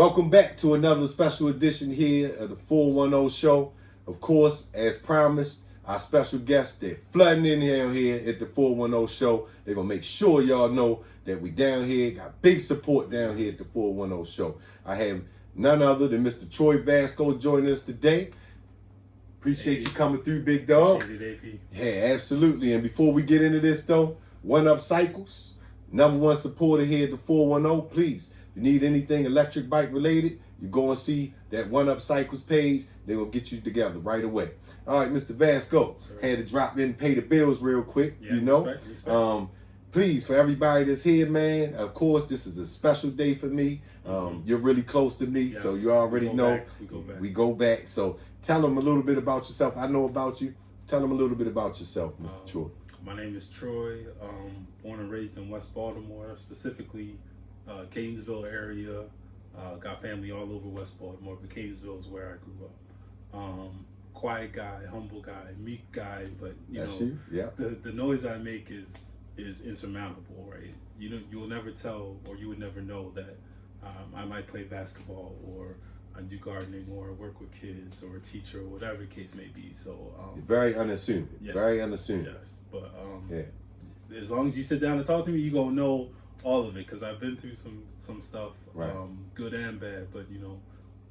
Welcome back to another special edition here of the 410 show. Of course, as promised, our special guests, they're flooding in here at the 410 show. They're going to make sure y'all know that we down here, got big support down here at the 410 show. I have none other than Mr. Troy Vasco joining us today. Appreciate you coming through, big dog. Appreciate it, AP. Yeah, absolutely. And before we get into this, though, One Up Cycles, #1 supporter here at the 410, please. If you need anything electric bike related, you go and see that One Up Cycles page. They will get you together right away. All right, Mr. Vasco, had to drop in and pay the bills real quick, Yeah, you know. respect. Please, for everybody that's here, man, of course, this is a special day for me. You're really close to me, Yes, so you already know. We go back. So tell them a little bit about yourself. I know about you. Tell them a little bit about yourself, Mr. Troy. My name is Troy, born and raised in West Baltimore, specifically Catonsville area. Got family all over West Baltimore, but Catonsville is where I grew up. Quiet guy, humble guy, meek guy, but the noise I make is insurmountable, right? You will never tell, or you would never know that I might play basketball, or I do gardening, or work with kids, or a teacher, or whatever the case may be. So very unassuming. Yes, very unassuming. Yes, but as long as you sit down and talk to me, you gonna know all of it, because I've been through some stuff, right. Good and bad. But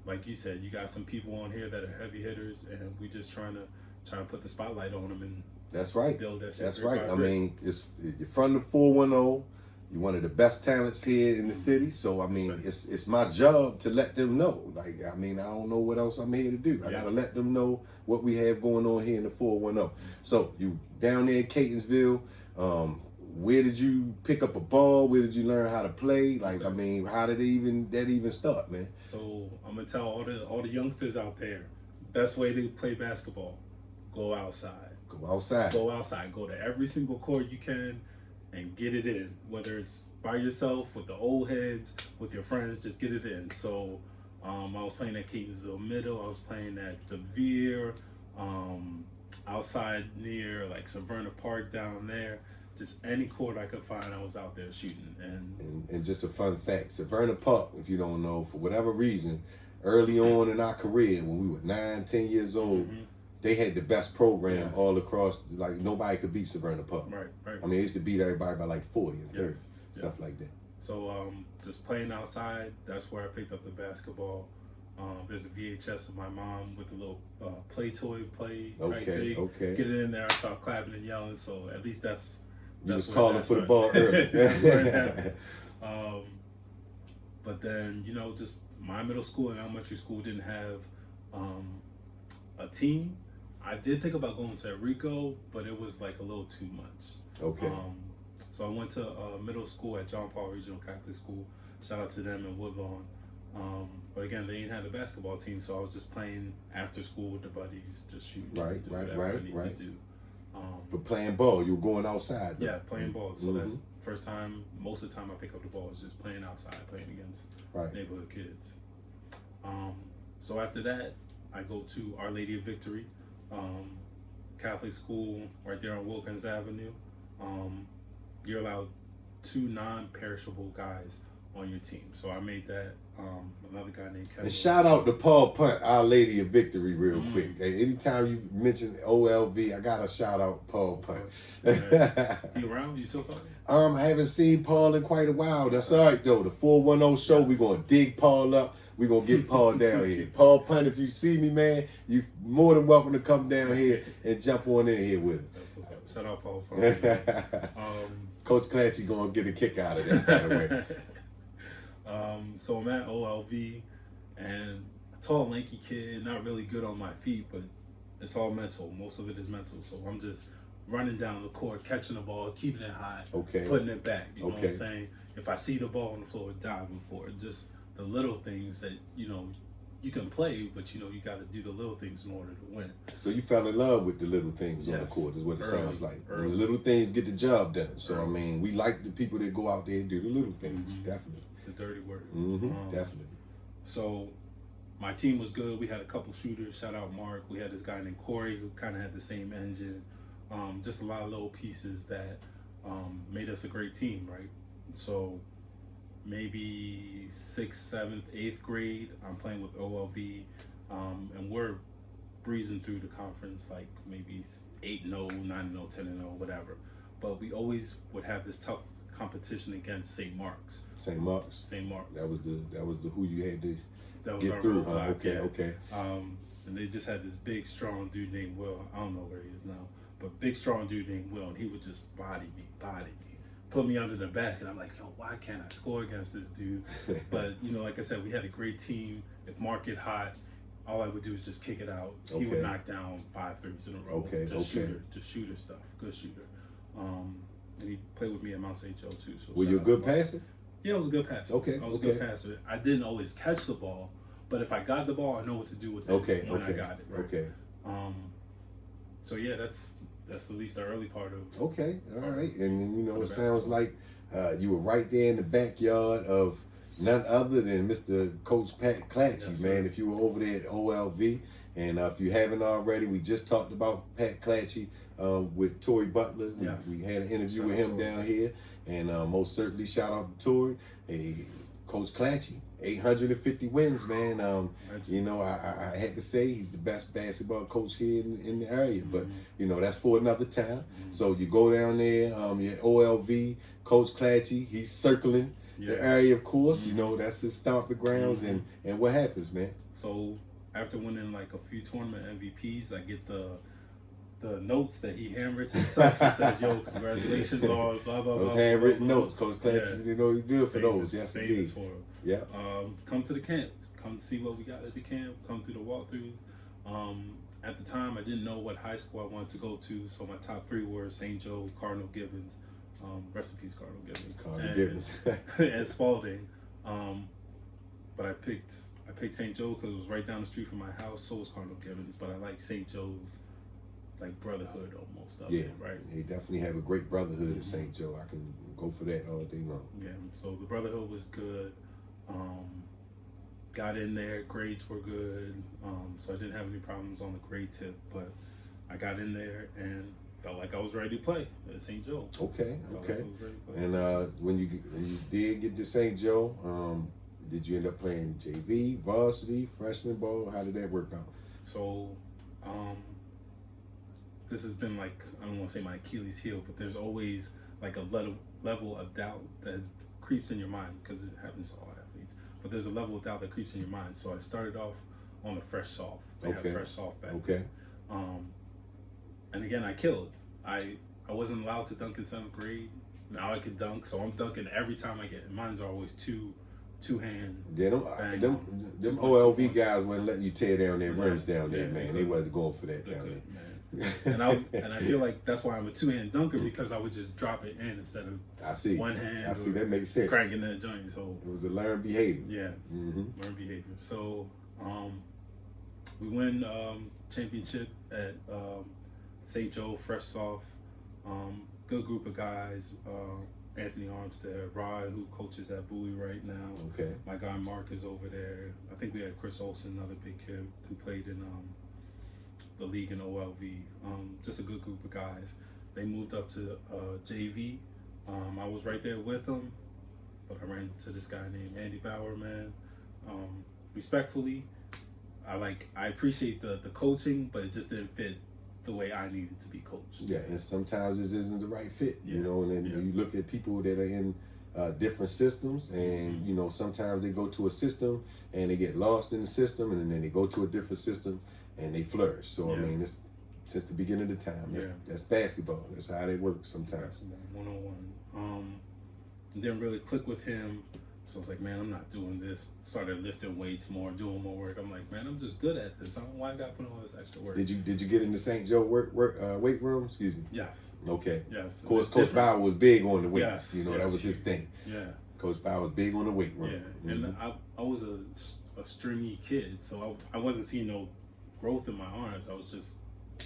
like you said, you got some people on here that are heavy hitters, and we just trying to put the spotlight on them and that's right. Build that shit. That's right. I mean, you're from the 410. You're one of the best talents here in the city. So I mean, it's my job to let them know. Like, I mean, I don't know what else I'm here to do. I gotta let them know what we have going on here in the 410. So you down there in Catonsville. Where did you pick up a ball? Where did you learn how to play? Like, I mean, how did that even start, man? So I'm gonna tell all the youngsters out there, best way to play basketball: go outside. Go outside. Go outside. Go to every single court you can and get it in. Whether it's by yourself, with the old heads, with your friends, just get it in. So I was playing at Catonsville Middle. I was playing at DeVere, outside near like Severna Park down there. Just any court I could find, I was out there shooting. And just a fun fact, Severna Park, if you don't know, for whatever reason, early on in our career, when we were 9, 10 years old, they had the best program all across. Like, nobody could beat Severna Park. Right. I mean, they used to beat everybody by like 40 and 30, stuff like that. So just playing outside, that's where I picked up the basketball. There's a VHS of my mom with a little play toy type thing. Okay. Get it in there, I start clapping and yelling. So at least that's was calling for the ball early. That's where it happened. But then, just my middle school and elementary school didn't have a team. I did think about going to Rico, but it was like a little too much. Okay. So I went to middle school at John Paul Regional Catholic School. Shout out to them in Woodlawn. But again, they didn't have a basketball team, so I was just playing after school with the buddies, just shooting. Right. To do. But playing ball, you were going outside. Though. Yeah, playing ball. So that's first time. Most of the time I pick up the ball is just playing outside, playing against neighborhood kids. So after that, I go to Our Lady of Victory, Catholic school right there on Wilkins Avenue. You're allowed 2 non-perishable guys on your team. So I made that. Another guy named Kevin. And shout out to Paul Punt, Our Lady of Victory, real quick. Hey, anytime you mention OLV, I gotta shout out Paul Punt. He around? You still talking? I haven't seen Paul in quite a while. That's all right though. The 410 show, we're gonna dig Paul up. We're gonna get Paul down here. Paul Punt, if you see me, man, you're more than welcome to come down here and jump on in here with us. That's what's up. Shout out Paul Punt. Coach Clancy gonna get a kick out of that, by the way. So I'm at OLV, and a tall, lanky kid, not really good on my feet, but it's all mental. Most of it is mental. So I'm just running down the court, catching the ball, keeping it high, putting it back. You know what I'm saying? If I see the ball on the floor, diving for it. Just the little things that, you can play, but you got to do the little things in order to win. So you fell in love with the little things on the court, is what it sounds like. And the little things get the job done. So I mean, we like the people that go out there and do the little things, definitely. The dirty work. Definitely. So my team was good. We had a couple shooters. Shout out Mark. We had this guy named Corey who kind of had the same engine. Just a lot of little pieces that made us a great team, right? So maybe 6th, 7th, 8th grade. I'm playing with OLV, and we're breezing through the conference like maybe 8-0, 9-0, 10-0, whatever. But we always would have this tough competition against St. Mark's. St. Mark's. St. Mark's. That was the who you had to That was get our through. roadblock, Okay, yeah. okay. And they just had this big, strong dude named Will. I don't know where he is now, but big, strong dude named Will, and he would just body me, put me under the basket. I'm like, yo, why can't I score against this dude? But you know, like I said, we had a great team. If Mark get hot, all I would do is just kick it out. He would knock down 5 threes in a row. Just shooter stuff. Good shooter. And he played with me at Mount St. Joe too. So were you a good passer? Yeah, I was a good passer. Okay. I was a good passer. I didn't always catch the ball, but if I got the ball, I know what to do with it when I got it. Right? Okay. So yeah, that's at least the early part of. Okay. All right. And you know, it sounds like you were right there in the backyard of none other than Mr. Coach Pat Clatchy, Yes, man. sir. If you were over there at OLV, and if you haven't already, we just talked about Pat Clatchy with Troy Butler. Yes. We had an interview Shout with out him Tory. down here, and most certainly shout out to Troy. Hey, Coach Clatchy, 850 wins, man. You know, I had to say he's the best basketball coach here in the area, but you know, that's for another time. So you go down there, you're at OLV, Coach Clatchy, he's circling the area, of course. You know, that's his stomping grounds, and what happens, man? So after winning like a few tournament MVPs, I get the notes that he handwritten himself. He says, "Yo, congratulations on blah blah blah." Those handwritten blah, blah, notes, Coach Clatchy. You know, he's good for those. Yes, famous indeed. for him. Yeah. Come to the camp. Come see what we got at the camp. Come through the walkthroughs. At the time, I didn't know what high school I wanted to go to, so my top 3 were St. Joe, Cardinal Gibbons. Rest in peace, Cardinal Gibbons. Gibbons. And Spalding. But I picked St. Joe because it was right down the street from my house. So was Cardinal Gibbons, but I like St. Joe's like brotherhood almost of it, right? They definitely have a great brotherhood at St. Joe. I can go for that all day long. Yeah, so the brotherhood was good. Got in there, grades were good, so I didn't have any problems on the grade tip, but I got in there and felt like I was ready to play at St. Joe. Okay. Like I was ready to play. And when you did get to St. Joe, did you end up playing JV, varsity, freshman ball? How did that work out? So, this has been like, I don't want to say my Achilles heel, but there's always like a level of doubt that creeps in your mind, because it happens to all athletes. But there's a level of doubt that creeps in your mind. So I started off on the fresh soft. They had fresh soft back then. And again, I killed. I wasn't allowed to dunk in 7th grade. Now I could dunk, so I'm dunking every time I get it. Mine's are always two hand. Yeah, them OLV guys wasn't letting you tear down their rims down there, man. They wasn't going for that down there. Man. and I feel like that's why I'm a 2-hand dunker, because I would just drop it in instead of one hand. I see, that makes sense. Cranking that joint. So it was a learned behavior. Yeah, learned behavior. So we win championship at St. Joe, fresh soft. Good group of guys. Anthony Armstead, Rod, who coaches at Bowie right now. Okay. My guy Mark is over there. I think we had Chris Olsen, another big kid who played in the league in OLV. Just a good group of guys. They moved up to JV. I was right there with them, but I ran into this guy named Andy Bauer, man. Respectfully, I appreciate the coaching, but it just didn't fit the way I needed to be coached. Yeah, and sometimes this isn't the right fit, you know, and then you look at people that are in different systems, and you know, sometimes they go to a system and they get lost in the system, and then they go to a different system and they flourish. So I mean, it's since the beginning of the time. That's basketball. That's how they work sometimes. One-on-one. Didn't really click with him. So I was like, man, I'm not doing this. Started lifting weights more, doing more work. I'm like, man, I'm just good at this. I don't know why I got to put all this extra work. Did you get into St. Joe weight room? Excuse me. Yes. Okay. Yes. Of course, Coach Bauer was big on the weights. Yes. You know, that was his thing. Yeah. Coach Bauer was big on the weight room. Yeah. And I was a stringy kid, so I wasn't seeing no growth in my arms. I was just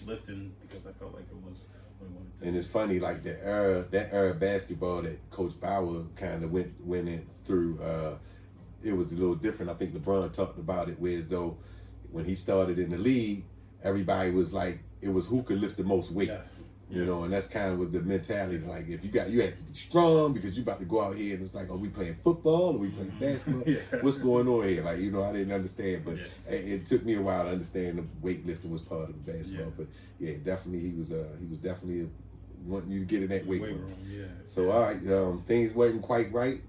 lifting because I felt like it was what I wanted to do. And it's funny, like that era of basketball that Coach Bauer kind of went in through. It was a little different. I think LeBron talked about it, whereas though when he started in the league, everybody was like, it was who could lift the most weight. Yes. You know, and that's kind of was the mentality. Like, if you have to be strong because you about to go out here and it's like, are we playing football? Are we playing basketball? What's going on here? Like, you know, I didn't understand, but it took me a while to understand the weightlifting was part of the basketball. But yeah, definitely he was definitely wanting you to get in that weight room. So all right, things wasn't quite right.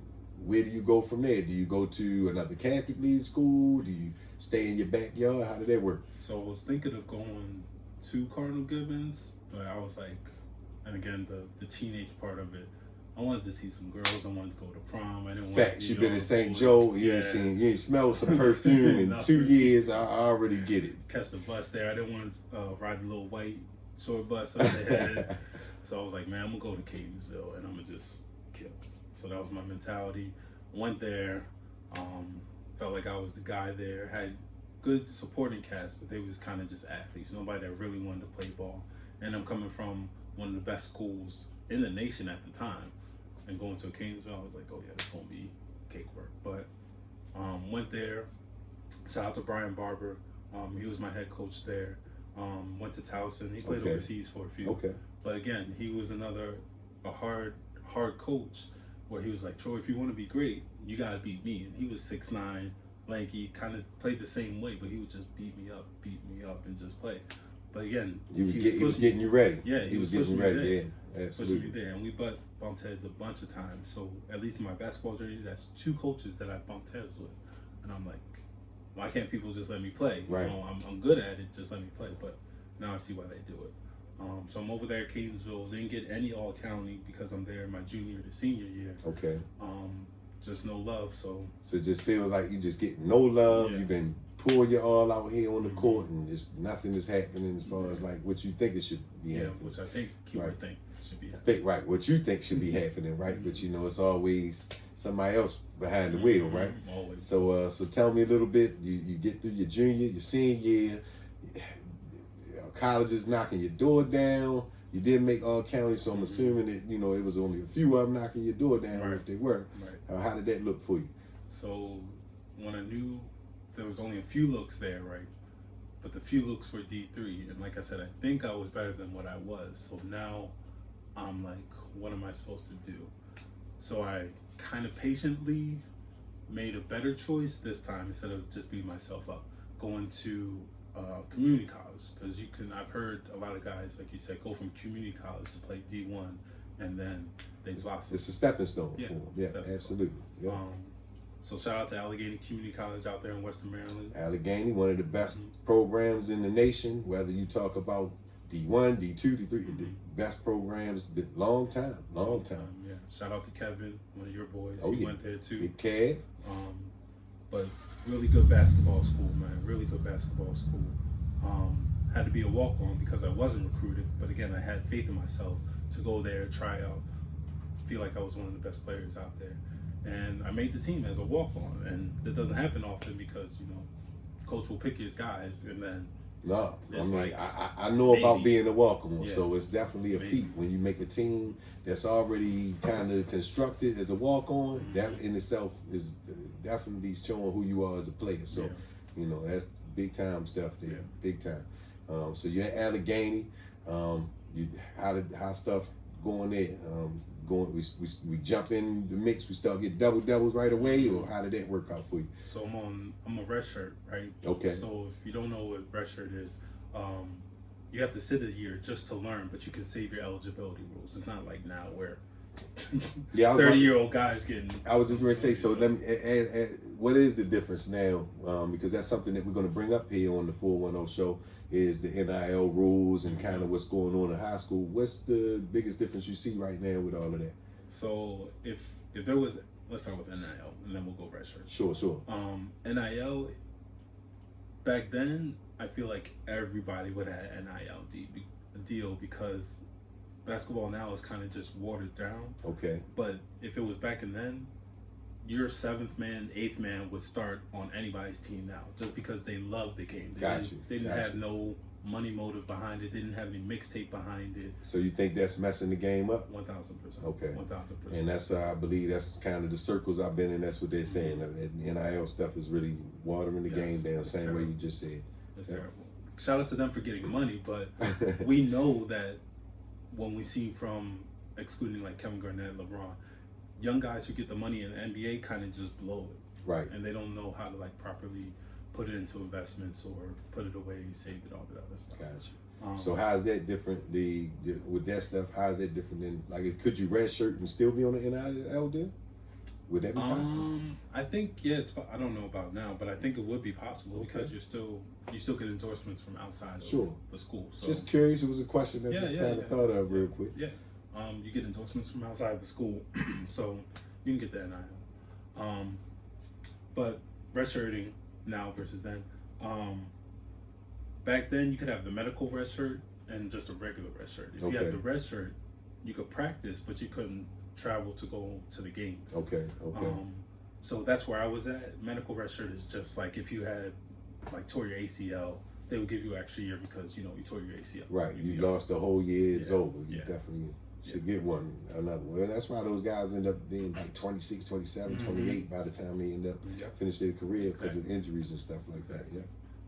Where do you go from there? Do you go to another Catholic League school? Do you stay in your backyard? How did that work? So I was thinking of going to Cardinal Gibbons, but I was like, and again, the teenage part of it, I wanted to see some girls. I wanted to go to prom. I didn't want Facts. You've been in St. Joe. You ain't smelled some perfume in 2 years. I already get it. Catch the bus there. I didn't want to ride the little white short bus that they had. So I was like, man, I'm gonna go to Catonsville and I'm gonna just kill. So that was my mentality. Went there, felt like I was the guy there. Had good supporting cast, but they was kind of just athletes. Nobody that really wanted to play ball. And I'm coming from one of the best schools in the nation at the time, and going to Catonsville, I was like, oh yeah, this won't be cake work. But went there. Shout out to Brian Barber. He was my head coach there. Went to Towson. He played overseas for a few. But again, he was a hard coach, where he was like, Troy, if you want to be great, you got to beat me. And he was 6'9", lanky, kind of played the same way, but he would just beat me up, and just play. But again, he was getting you ready. Yeah, he was getting you ready. Yeah, absolutely. Pushing me there, and we bumped heads a bunch of times. So at least in my basketball journey, that's 2 coaches that I bumped heads with, and I'm like, why can't people just let me play? Right. You know, I'm good at it. Just let me play. But now I see why they do it. So I'm over there at Catonsville. Didn't get any all-county because I'm there my junior to senior year. Just no love. So it just feels like you just get no love. You've been pulling your all out here on the court, and just nothing is happening as far as like what you think it should be happening. Which I think think should be happening. What you think should be happening, right? But you know, it's always somebody else behind the wheel, right? Always. So tell me a little bit. You get through your junior, your senior year. College is knocking your door down. You didn't make all county, so I'm assuming that it was only a few of them knocking your door down, if they were. How did that look for you? So when I knew there was only a few looks there, right? But the few looks were D3, and like I said, I think I was better than what I was. So now I'm like, what am I supposed to do? So I kind of patiently made a better choice this time, instead of just beating myself up, going to community college, because I've heard a lot of guys, like you said, go from community college to play D1, and then they blossom. It's a stepping stone for them. Yeah, absolutely. Yeah. So shout out to Allegheny Community College out there in Western Maryland. Allegheny, one of the best programs in the nation, whether you talk about D1, D2, D3, the best programs, long time. Yeah. Shout out to Kevin, one of your boys. He went there too. Big Kev. But really good basketball school, man. Really good basketball school. Had to be a walk-on because I wasn't recruited, but again, I had faith in myself to go there, try out, feel like I was one of the best players out there. And I made the team as a walk-on, and that doesn't happen often because, coach will pick his guys, and then no, I know about being a walk-on, so it's definitely a feat when you make a team that's already kind of constructed as a walk-on. That in itself is definitely showing who you are as a player. So, that's big time stuff there, big time. So you're at Allegheny. How stuff going there? We jump in the mix. We start getting doubles right away, or how did that work out for you? So I'm a red shirt, right? Okay. So if you don't know what red shirt is, you have to sit a year just to learn, but you can save your eligibility rules. It's not like now where 30-year-old guys getting. I was just going to say. So let me. What is the difference now? Because that's something that we're going to bring up here on the 410 show. Is the NIL rules and kind of what's going on in high school. What's the biggest difference you see right now with all of that? So if there was, let's start with NIL and then we'll go red shirt. Sure. NIL, back then, I feel like everybody would have had an NIL deal because basketball now is kind of just watered down. Okay. But if it was back in then, your 7th man, 8th man would start on anybody's team now, just because they love the game. They didn't have no money motive behind it. Didn't have any mixtape behind it. So you think that's messing the game up? 1,000%. Okay. 1,000%. And that's I believe that's kind of the circles I've been in. That's what they're saying. That NIL stuff is really watering the game down. Same way you just said. It's terrible. Shout out to them for getting money, but we know that when we see from excluding like Kevin Garnett, LeBron, young guys who get the money in the NBA kind of just blow it. Right. And they don't know how to like properly put it into investments or put it away, save it, all that other stuff. Gotcha. So how's that different? The with that stuff, how's that different than like could you redshirt and still be on the NIL deal? Would that be possible? I think I don't know about now, but I think it would be possible because you still get endorsements from outside of the school. So just curious, it was a question that thought of real quick. Yeah. You get endorsements from outside the school, so you can get the NIL. But redshirting now versus then. Back then you could have the medical red shirt and just a regular red shirt. If you had the red shirt, you could practice, but you couldn't travel to go to the games. Okay. So that's where I was at. Medical red shirt is just like if you had like tore your ACL, they would give you an extra year because you tore your ACL. Right. You lost the whole year. It's over. You definitely should get another one. And that's why those guys end up being like 26, 27, 28 by the time they end up finish their career because of injuries and stuff like that. Yeah.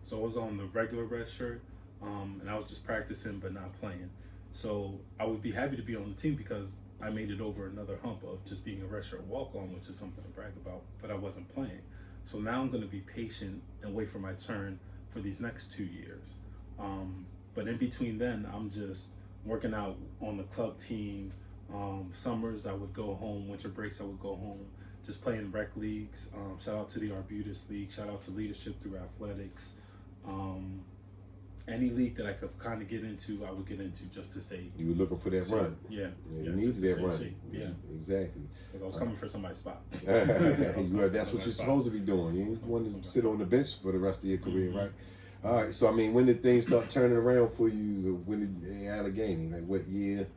So I was on the regular red shirt, and I was just practicing but not playing. So I would be happy to be on the team because I made it over another hump of just being a red shirt walk-on, which is something to brag about, but I wasn't playing. So now I'm going to be patient and wait for my turn for these next 2 years. But in between then, I'm just working out on the club team. Summers, I would go home. Winter breaks, I would go home. Just playing rec leagues. Shout out to the Arbutus League. Shout out to Leadership Through Athletics. Any league that I could kind of get into, I would get into just to stay. You were looking for that run. Yeah. You needed that run. Yeah, exactly. Because I was coming for somebody's spot. That's what you're supposed to be doing. You want to sit on the bench for the rest of your career, right? All right. So, I mean, when did things start turning around for you? When did in Allegheny? Like, what year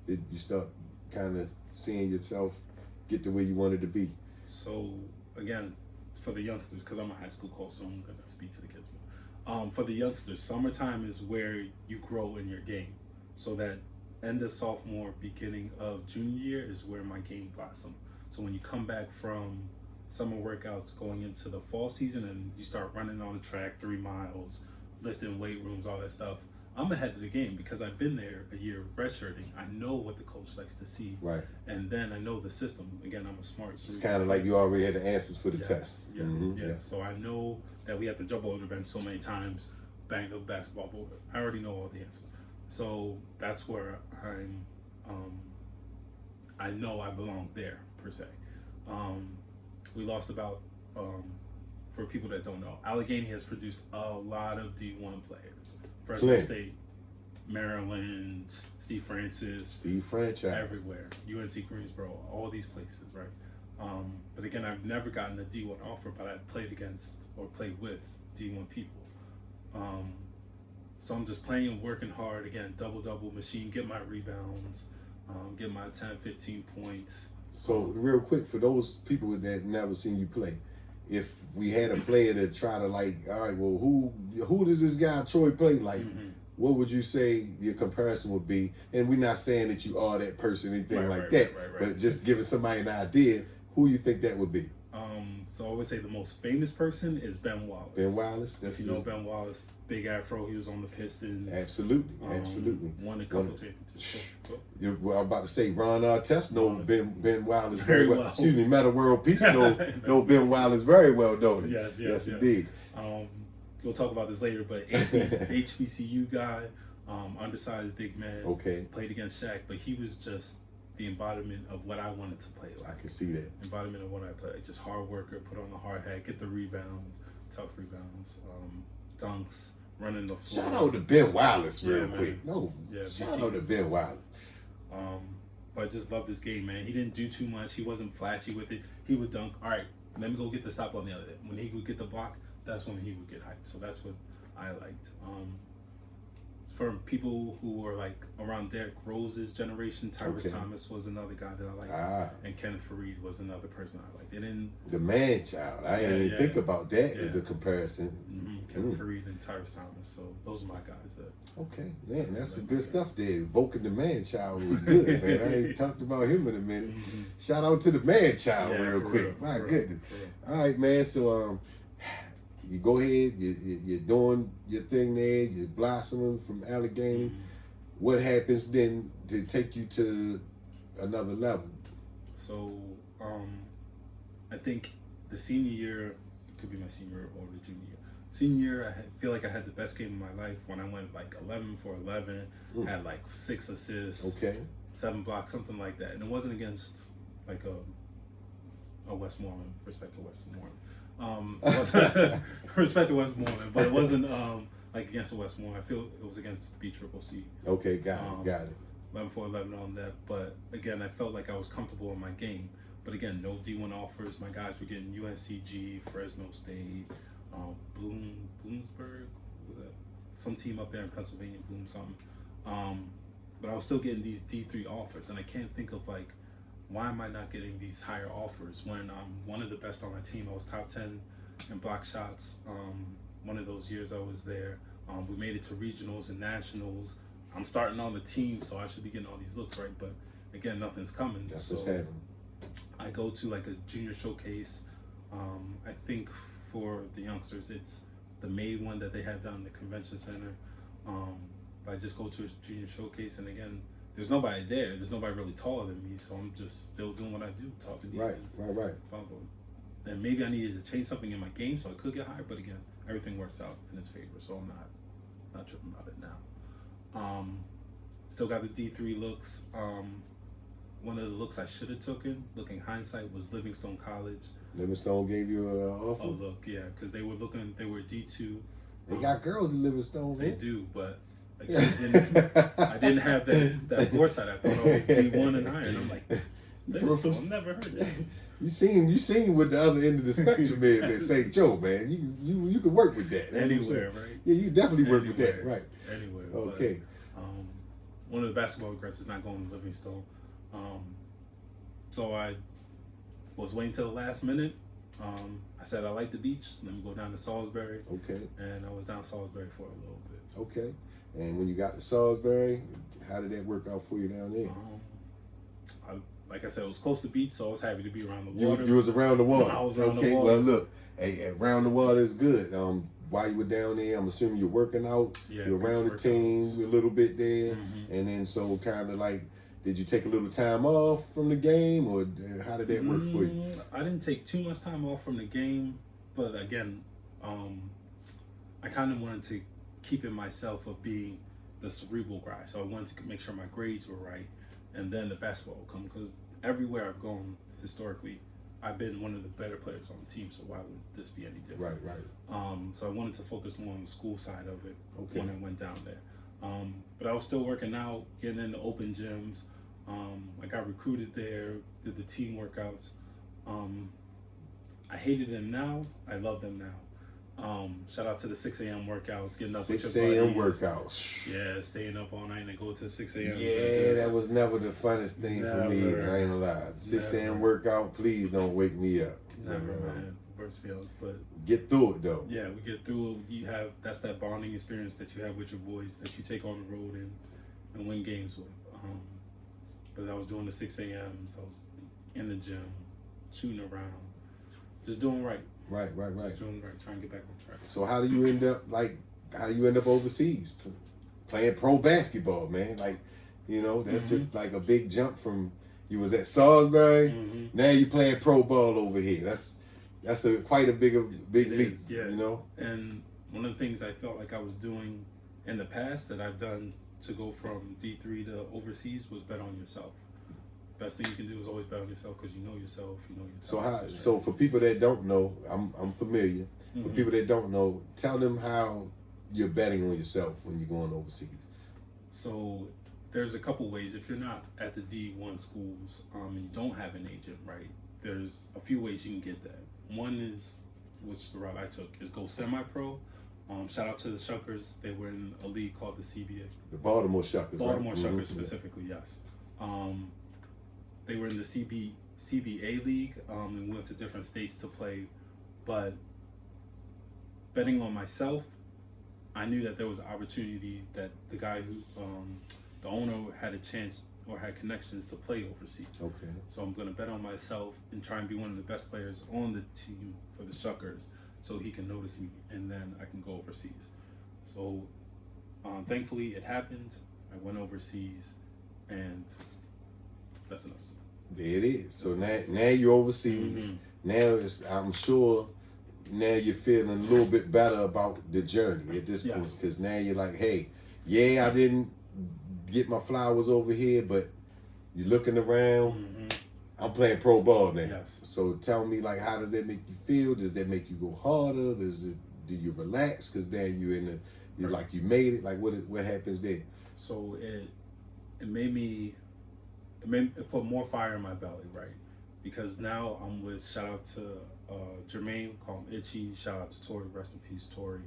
did you start kind of seeing yourself get to where you wanted to be? So, again, for the youngsters, because I'm a high school coach, so I'm going to speak to the kids more. For the youngsters, summertime is where you grow in your game. So that end of sophomore, beginning of junior year is where my game blossomed. So when you come back from summer workouts going into the fall season and you start running on the track 3 miles, lifting weight rooms, all that stuff, I'm ahead of the game because I've been there a year redshirting. I know what the coach likes to see. Right. And then I know the system. Again, I'm a smart It's kind of like you already had the answers for the test. Yeah. So I know that we have to jump over the bench so many times, bang the basketball board. I already know all the answers. So that's where I know I belong there, per se. We lost about, for people that don't know, Allegheny has produced a lot of D1 players. Fresno State, Maryland, Steve Francis, everywhere, UNC Greensboro, all these places, right? But again, I've never gotten a D1 offer, but I've played against or played with D1 people. So I'm just playing and working hard, again, double machine, get my rebounds, get my 10, 15 points. So real quick, for those people that never seen you play, if we had a player to try to like, all right, well, who does this guy Troy play like? What would you say your comparison would be? And we're not saying that you are that person, anything that, but just giving somebody an idea, who you think that would be? So I would say the most famous person is Ben Wallace. Ben Wallace, if you know Ben Wallace, big afro, he was on the Pistons. Absolutely. Won a couple championships. I'm about to say Ron Artest know Ben Wallace very well. Excuse me, Meta World Peace know Ben Wallace very well, don't he? Yes, indeed. We'll talk about this later, but HBCU guy, undersized big man. Okay. Played against Shaq, but he was just the embodiment of what I wanted to play like. I can see that. Embodiment of what I play. Just hard worker, put on the hard hat, get the rebounds, tough rebounds, dunks, running the floor. Shout out to Ben Wallace real quick. Shout out to Ben Wallace. But I just love this game, man. He didn't do too much. He wasn't flashy with it. He would dunk. All right, let me go get the stop on the other end. When he would get the block, that's when he would get hyped. So that's what I liked. For people who were like around Derrick Rose's generation, Tyrese Thomas was another guy that I liked, and Kenneth Faried was another person I liked. The man child. I didn't even think about that as a comparison. Kenneth Faried and Tyrese Thomas. So those are my guys there. Okay, man, that's some good stuff there. Evoking the man child was good, man. I ain't talked about him in a minute. Shout out to the man child real quick. My goodness. All right, man. So you go ahead, you're doing your thing there, you're blossoming from Allegheny. what happens then to take you to another level? So I think the senior year, it could be my senior or the junior year. Senior year, feel like I had the best game of my life when I went like 11 for 11, had like 6 assists, 7 blocks, something like that. And it wasn't against like a Westmoreland, respect to Westmoreland. Respect to Westmoreland, but it wasn't like against the Westmoreland. I feel it was against BCCC. Okay, got it. 11 for 11 on that. But again, I felt like I was comfortable in my game. But again, no D1 offers. My guys were getting UNCG, Fresno State, Bloomsburg, was that some team up there in Pennsylvania, Bloom something. But I was still getting these D3 offers, and I can't think of like, why am I not getting these higher offers when I'm one of the best on my team? I was top 10 in block shots. One of those years I was there. We made it to regionals and nationals. I'm starting on the team, so I should be getting all these looks, right? But again, nothing's coming. That's what's happening. I go to like a junior showcase. I think for the youngsters, it's the May one that they have down in the convention center. But I just go to a junior showcase, and again, there's nobody there. There's nobody really taller than me, so I'm just still doing what I do, talk to defense. Right. And maybe I needed to change something in my game so I could get higher, but again, everything works out in his favor, so I'm not tripping about it now. Still got the D3 looks. One of the looks I should have taken, looking hindsight, was Livingstone College. Livingstone gave you an offer? Oh, look, yeah, because they were D2. They got girls in Livingstone, They man. do, but again, I didn't have that foresight. I thought I was D1 and higher, and I'm like, Livingstone, I've never heard that. You seen what the other end of the spectrum is. They say, Joe, man, you can work with that. Anywhere, right? Yeah, you definitely work with that, right? Anywhere. Okay. But, one of the basketball regrets is not going to Livingstone. So I was waiting till the last minute. I said I like the beach. Let me go down to Salisbury. Okay. And I was down Salisbury for a little bit. Okay. And when you got to Salisbury, how did that work out for you down there? Like I said, it was close to the beach, so I was happy to be around the water. You was around the water. I was around the water. Well, look, hey, around the water is good. While you were down there, I'm assuming you're working out. Yeah, you're around the team a little bit there, and then so kind of like, did you take a little time off from the game, or how did that work for you? I didn't take too much time off from the game, but again, I kind of wanted to keep in myself of being the cerebral guy. So I wanted to make sure my grades were right, and then the basketball would come, because everywhere I've gone historically, I've been one of the better players on the team, so why would this be any different? Right. So I wanted to focus more on the school side of it when I went down there. But I was still working out, getting into open gyms. I got recruited there, did the team workouts. I hated them now. I love them now. Shout out to the 6 a.m. workouts, getting up with your 6 a.m. buddies. workouts. Yeah, staying up all night and go to 6 a.m. Yeah, that was never the funnest thing for me. I ain't gonna lie. 6 a.m. workout, please don't wake me up. Never, man. Worst feelings, but get through it though. Yeah, we get through it. That's that bonding experience that you have with your boys that you take on the road and win games with. But I was doing the 6 a.m.s. I was in the gym, shooting around, just doing right. Right. Just doing right, trying to get back on track. So how do you end up overseas playing pro basketball, man? Like, that's just like a big jump from you was at Salisbury, now you playing pro ball over here. That's quite a big leap, yeah. And one of the things I felt like I was doing in the past that I've done to go from D3 to overseas was bet on yourself. Best thing you can do is always bet on yourself, because you know yourself, you know your talents. So for people that don't know, I'm familiar. For people that don't know, tell them how you're betting on yourself when you're going overseas. So there's a couple ways. If you're not at the D1 schools and you don't have an agent, right, there's a few ways you can get that. One is, which the route I took, is go semi-pro. Shout out to the Shuckers. They were in a league called the CBA. The Baltimore Shuckers, Baltimore Shuckers specifically, yes. They were in the CBA League and went to different states to play. But betting on myself, I knew that there was an opportunity that the guy who, the owner had a chance or had connections to play overseas. Okay. So I'm going to bet on myself and try and be one of the best players on the team for the Shuckers, so he can notice me, and then I can go overseas. So thankfully it happened. I went overseas, and that's enough. There it is. So now you're overseas. Now I'm sure now you're feeling a little bit better about the journey at this point, because now you're like, hey, yeah, I didn't get my flowers over here, but you're looking around. I'm playing pro ball now. Yes. So tell me, like, how does that make you feel? Does that make you go harder? Do you relax because now you're in the, like you made it? Like what happens there? So it put more fire in my belly, right? Because now I'm with, shout out to Jermaine, call him Itchy, shout out to Tori, rest in peace, Tori.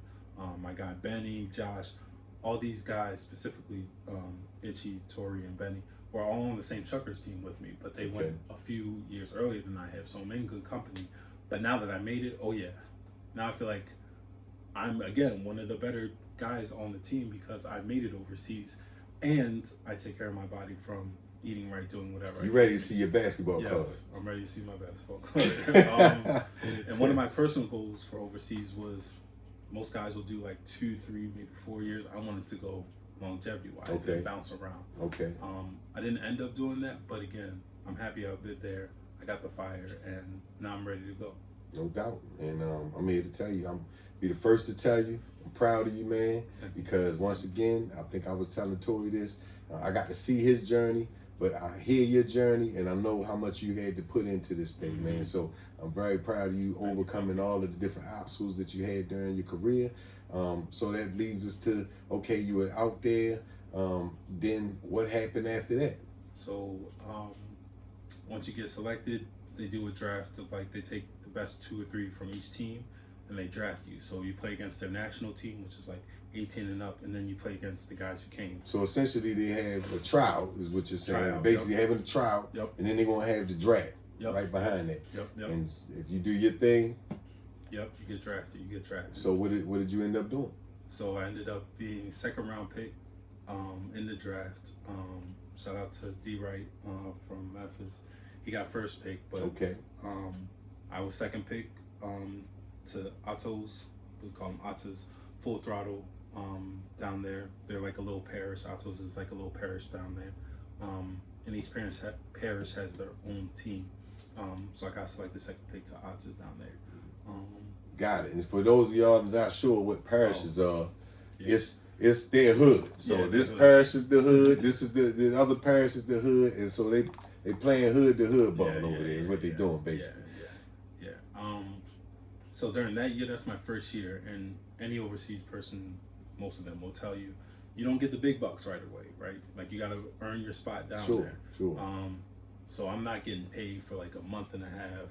My guy Benny, Josh, all these guys, specifically Itchy, Tori, and Benny, were all on the same Shuckers team with me, but they went a few years earlier than I have, so I'm in good company. But now that I made it, oh yeah, now I feel like I'm, again, one of the better guys on the team because I made it overseas, and I take care of my body from eating right, doing whatever. You ready to see your basketball card? Yes, I'm ready to see my basketball card. And one of my personal goals for overseas was, most guys will do like 2, 3, maybe 4 years. I wanted to go longevity-wise and bounce around. Okay. I didn't end up doing that, but again, I'm happy I've been there. I got the fire, and now I'm ready to go. No doubt. And I'm here to tell you, I'm be the first to tell you, I'm proud of you, man, because once again, I think I was telling Tori this, I got to see his journey, but I hear your journey, and I know how much you had to put into this thing, man. So I'm very proud of you overcoming all of the different obstacles that you had during your career. So that leads us to, okay, you were out there. Then what happened after that? So once you get selected, they do a draft of, like, they take the best 2 or 3 from each team, and they draft you. So you play against their national team, which is like 18 and up, and then you play against the guys who came. So essentially they have a tryout, is what you're saying. Tryout, basically having a tryout, and then they're going to have the draft right behind that. And if you do your thing, you get drafted. So what did you end up doing? So I ended up being second round pick in the draft. Shout out to D Wright from Memphis. He got first pick, but I was second pick to Atos. We call them Atos, Full Throttle down there. They're like a little parish. Atos is like a little parish down there. And each parish has their own team. So I got selected second pick to Atos down there. Got it. And for those of y'all that are not sure what parishes are, it's their hood. So this parish is the hood. This is the other parish is the hood, and so they playing hood to hood ball over there. Is what they doing basically. So during that year, that's my first year, and any overseas person, most of them will tell you, you don't get the big bucks right away, right? Like, you got to earn your spot down there. Sure. So I'm not getting paid for like a month and a half,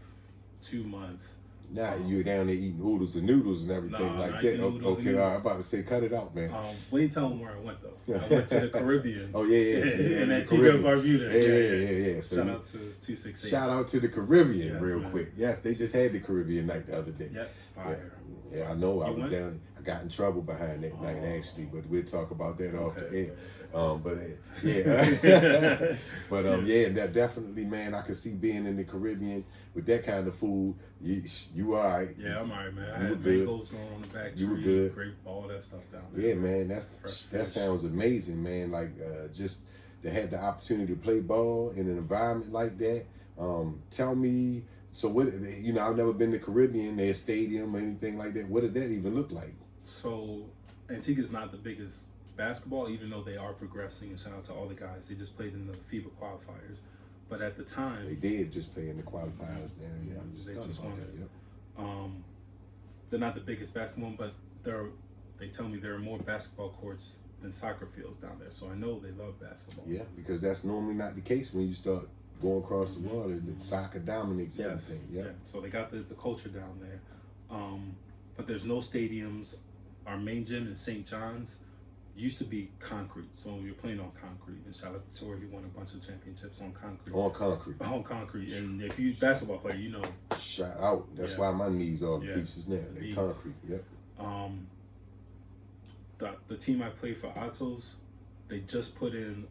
2 months. Now you're down there eating oodles and noodles and everything like that. Okay, all right, I'm about to say, cut it out, man. We didn't tell them where I went though. I went to the Caribbean. In Antigua Barbuda. Yeah. So shout out to 268. Shout out to the Caribbean, real quick. Yes, they just had the Caribbean night the other day. Yep, fire. Yeah, I know. I was down. I got in trouble behind that night actually, but we'll talk about that off the air. That definitely, man. I could see being in the Caribbean with that kind of food. You all right? Yeah, I'm all right, man. I had mangoes going on the back tree. You were good. Grape, all that stuff down there. Yeah, man. That sounds amazing, man. Like just to have the opportunity to play ball in an environment like that. Tell me. So what? I've never been to Caribbean, their stadium or anything like that. What does that even look like? So Antigua's not the biggest basketball, even though they are progressing, and shout out to all the guys. They just played in the FIBA qualifiers, but at the time they did just play in the qualifiers. Man, yeah, they just won it. They're not the biggest basketball, but they tell me there are more basketball courts than soccer fields down there. So I know they love basketball. Yeah, because that's normally not the case when you start going across the water. The soccer dominates everything. Yeah. So they got the culture down there, but there's no stadiums. Our main gym in St. John's used to be concrete, so you're playing on concrete. And shout out to Troy, he won a bunch of championships on concrete. On concrete, and if you're a basketball player, you know. Shout out. That's why my knees are the pieces now. They're concrete. Yep. The team I played for, Atos, they just put in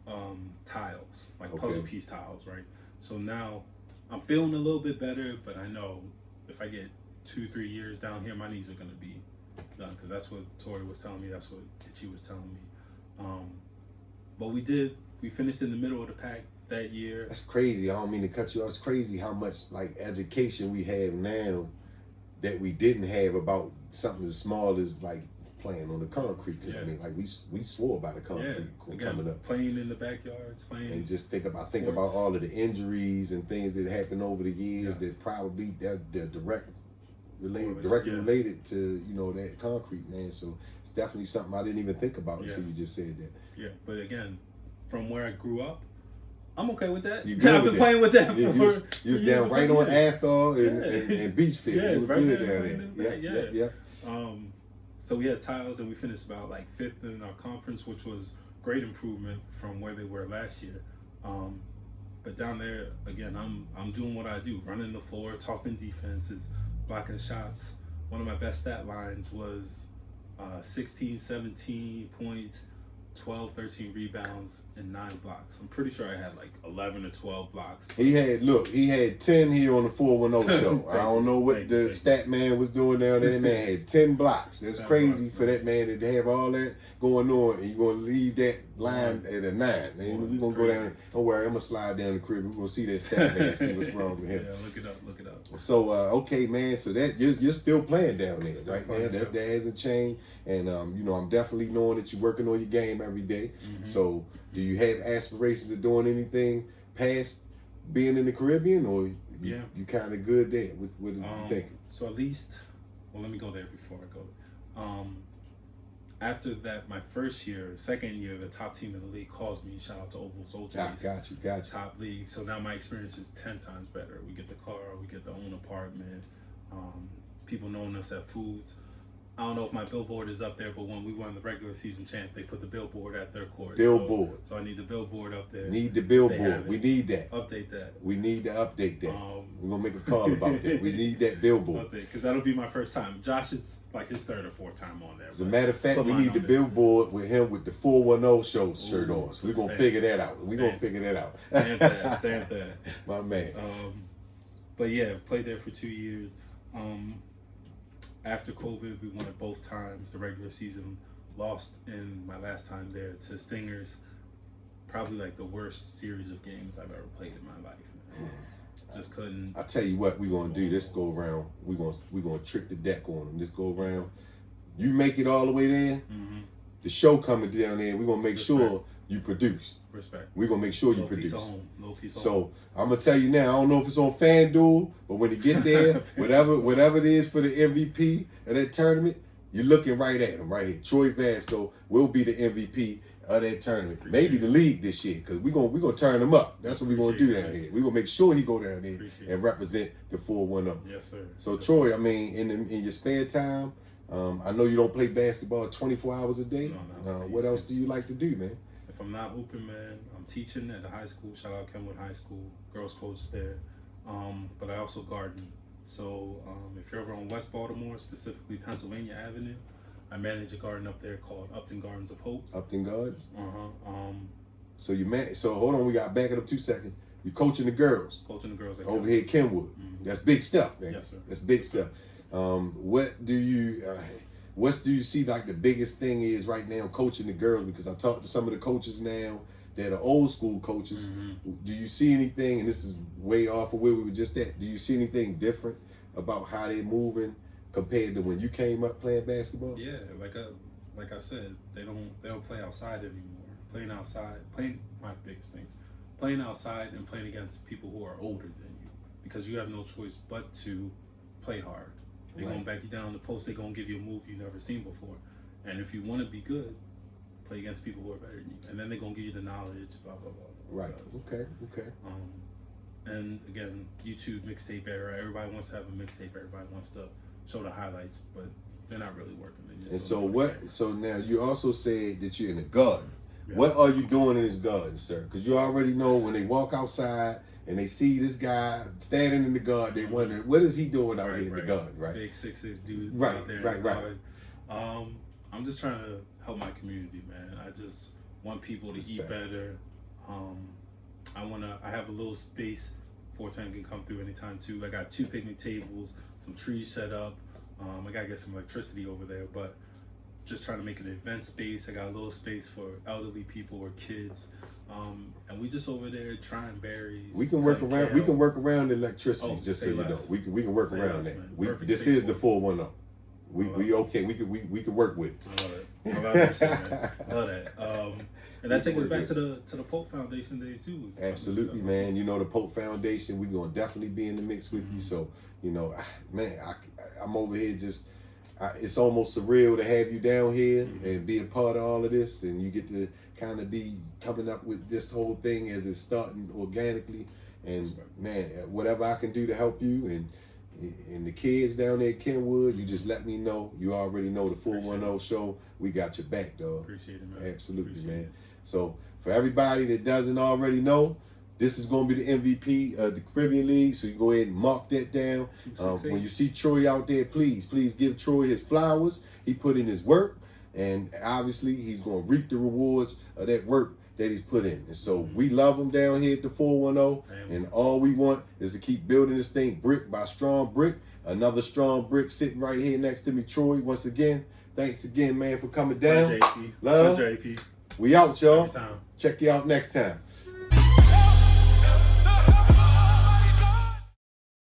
tiles, like puzzle piece tiles, right? So now I'm feeling a little bit better, but I know if I get 2-3 years down here, my knees are gonna be done, because that's what Tori was telling me. That's what Itchy was telling me. But we finished in the middle of the pack that year. That's crazy. I don't mean to cut you off. It's crazy how much like education we have now that we didn't have about something as small as like playing on the concrete. Because I mean, like we swore by the concrete coming up, playing in the backyards, playing, and just think about all of the injuries and things that happened over the years that probably they're directly related to that concrete, man. So it's definitely something I didn't even think about until you just said that. Yeah, but again, from where I grew up, I'm okay with that. I've been playing with that for you was down right on Athol and Beachfield. You were good down there. Yeah. So we had tiles and we finished about like 5th in our conference, which was great improvement from where they were last year. But down there, again, I'm doing what I do, running the floor, talking defenses, blocking shots. One of my best stat lines was 16, 17 points, 12, 13 rebounds, and 9 blocks. I'm pretty sure I had like 11 or 12 blocks. He had 10 here on the 410 show. I don't know what the stat man was doing down there. That man had 10 blocks. That's crazy for that man to have all that going on, and you're going to leave that line at a 9. And we're going to go down. Don't worry, I'm going to slide down the crib. We're going to see that stat man and see what's wrong with him. Yeah, look it up. So, okay, man, so that you're still playing down there, right, man? That hasn't changed. And, I'm definitely knowing that you're working on your game every day. Mm-hmm. So, do you have aspirations of doing anything past being in the Caribbean, or you kind of good there? What are you thinking? So, at least, let me go there before I go. After that, my second year, the top team in the league calls me. Shout out to Oval's Old Chase. Got you. Top league. So now my experience is 10 times better. We get the car, we get the own apartment. People knowing us at Foods. I don't know if my billboard is up there, but when we won the regular season champ, they put the billboard at their court. Billboard. So I need the billboard up there. Need the billboard. We need that. Update that. We need to update that. We're going to make a call about that. We need that billboard. Because that'll be my first time. Josh, it's like his 3rd or 4th time on there. As a matter of fact, we need the billboard with him with the 410 show shirt on. So we're going to figure that out. We're going to figure that out. Stand there. My man. But yeah, played there for 2 years. After COVID, we won it both times. The regular season, lost in my last time there to Stingers. Probably like the worst series of games I've ever played in my life. Just couldn't. I tell you what, we're gonna do this go around. We're gonna trick the deck on them. This go around. You make it all the way there. Mm-hmm. The show coming down there. We're gonna make sure you produce. Respect. We're gonna make sure you produce. Little piece of home. I'm gonna tell you now, I don't know if it's on FanDuel, but when you get there, whatever it is for the MVP of that tournament, you're looking right at him right here. Troy Vasco will be the MVP of that tournament. Maybe the league this year, because we're gonna turn him up. That's what we're gonna do down here. We're gonna make sure he go down there and represent the 410. Yes, sir. So Troy, I mean, in your spare time, I know you don't play basketball 24 hours a day. No. What else do you like to do, man? If I'm not hooping, man, I'm teaching at a high school. Shout out Kenwood High School, girls coach there. But I also garden. So if you're ever on West Baltimore, specifically Pennsylvania Avenue, I manage a garden up there called Upton Gardens of Hope. Upton Gardens? So So hold on, we got back it up 2 seconds. You're coaching the girls. Coaching the girls at over here at Kenwood. Mm-hmm. That's big stuff, man. Yes, sir. That's big stuff. What do you see like the biggest thing is right now coaching the girls? Because I talked to some of the coaches now that are old school coaches. Mm-hmm. Do you see anything, and this is way off of where we were just at, do you see anything different about how they're moving compared to when you came up playing basketball? Yeah, like I said, they don't play outside anymore. Playing my biggest things. Playing outside and playing against people who are older than you, because you have no choice but to play hard. They're going to back you down the post. They're going to give you a move you've never seen before. And if you want to be good, play against people who are better than you. And then they're going to give you the knowledge, blah, blah, blah. Right. Okay. And again, YouTube mixtape era. Everybody wants to have a mixtape. Everybody wants to show the highlights, but they're not really working. So now you also said that you're in the garden. Yeah. What are you doing in this garden, sir? Because you already know when they walk outside and they see this guy standing in the garden, they wonder, what is he doing out here in the garden, right? Big 6'6" dude out there in the garden. I'm just trying to help my community, man. I just want people to eat better. I have a little space. 410 can come through anytime too. I got 2 picnic tables, some trees set up. I gotta get some electricity over there, but just trying to make it an event space. I got a little space for elderly people or kids. And we just over there trying berries. We can work around. kale. We can work around the electricity. Oh, just say so you know, less. we can work Say around less, that. man. We, Perfect this space is for the it. 410. We okay. We can work with. I love it. I love that shit, man. I love that. And that takes us back to the Pope Foundation days too. Absolutely, man. You know, the Pope Foundation, we're going to definitely be in the mix with you. So, you know, man, I'm over here just, it's almost surreal to have you down here and be a part of all of this. And you get to kind of be coming up with this whole thing as it's starting organically. And, man, whatever I can do to help you and the kids down there at Kenwood, you just let me know. You already know the 410 show. We got your back, dog. Appreciate it, man. Absolutely, Appreciate man. it. So for everybody that doesn't already know, this is going to be the MVP of the Caribbean League. So you go ahead and mark that down. 268. When you see Troy out there, please give Troy his flowers. He put in his work, and obviously he's going to reap the rewards of that work that he's put in. And so we love him down here at the 410, and all we want is to keep building this thing brick by strong brick. Another strong brick sitting right here next to me, Troy. Once again, thanks again, man, for coming down. Pleasure, AP. Love. Pleasure, AP. We out, y'all. Every time. Check you out next time.